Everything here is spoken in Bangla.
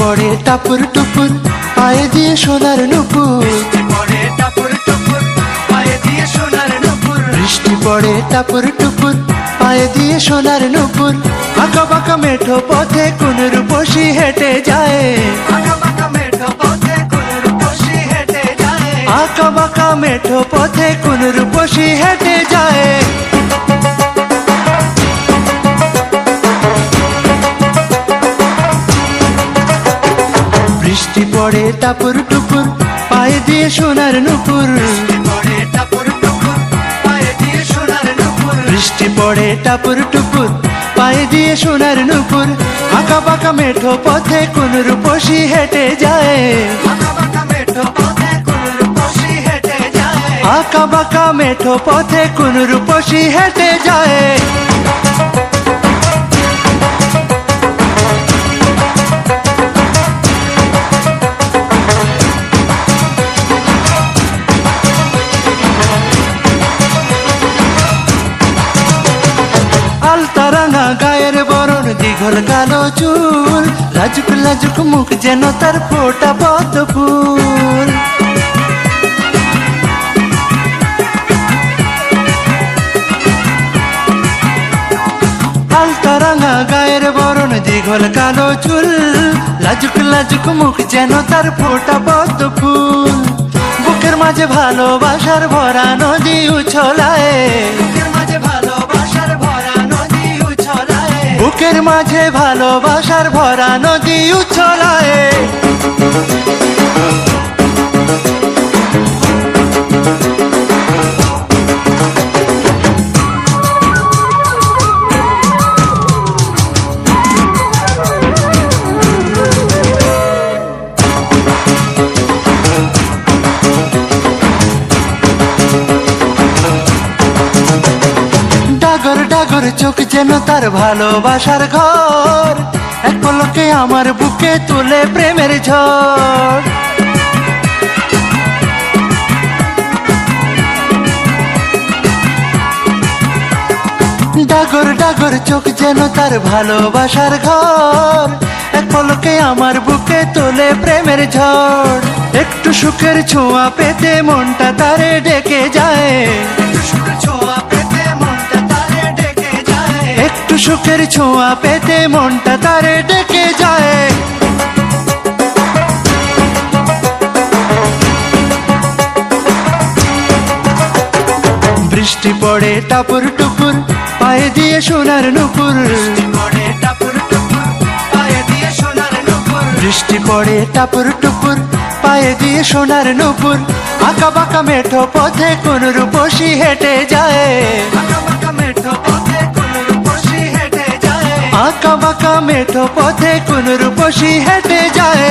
পড়ে টাপুর টুপুর পায়ে দিয়ে সোনার নুপুর। বৃষ্টি পড়ে টাপুর টুপুর পায়ে দিয়ে সোনার নুপুর। আঁকা বাঁকা মেঠো পথে কোন রূপসী হেঁটে যায়। আঁকা বাঁকা মেঠো পথে কোন রূপসী হেঁটে যায়। বৃষ্টি পড়ে টাপুর টুপুর পায়ে দিয়ে সোনার নুপুর। বৃষ্টি পড়ে টাপুর টুপুর পায়ে দিয়ে সোনার নুপুর। আঁকা বাঁকা মেঠো পথে কোন রূপসী হেঁটে যায়। আঁকা বাঁকা মেঠো পথে কোন রূপসী হেঁটে যায়। আলতারাঙা গায়ের বরণ দীঘল কালো চুল। লাজুক লাজুক মুখ যেন তার ফোটা পদ্ম ফুল। আলতারাঙা গায়ের বরণ দীঘল কালো চুল। লাজুক লাজুক মুখ যেন তার ফোটা পদ্ম ফুল। বুকের মাঝে ভালোবাসার ভরা নদী উছলায়। বুকের মাঝে ভালোবাসার ভরা নদী উছলায়। ডাগর ডাগর চোখ যেন তার ভালোবাসার ঘর। এক পলকে আমার বুকে তুলে প্রেমের ঝড়। ডাগর ডাগর চোখ যেন তার ভালোবাসার ঘর। এক পলকে আমার বুকে তোলে প্রেমের ঝড়। একটু সুখের ছোঁয়া পেতে মনটা তারে ডেকে যায়। একটু সুখের ছোঁয়া পেতে মনটা তারে ডেকে যায়। বৃষ্টি পড়ে টাপুর টুপুর পায়ে দিয়ে সোনার নুপুর। বৃষ্টি পড়ে টাপুর টুপুর পায়ে দিয়ে সোনার নুপুর। আঁকা বাঁকা মেঠো পথে কোন রূপসী হেঁটে যায়। আঁকা বাঁকা মেঠো পথে কোন রূপসী হেঁটে যায়।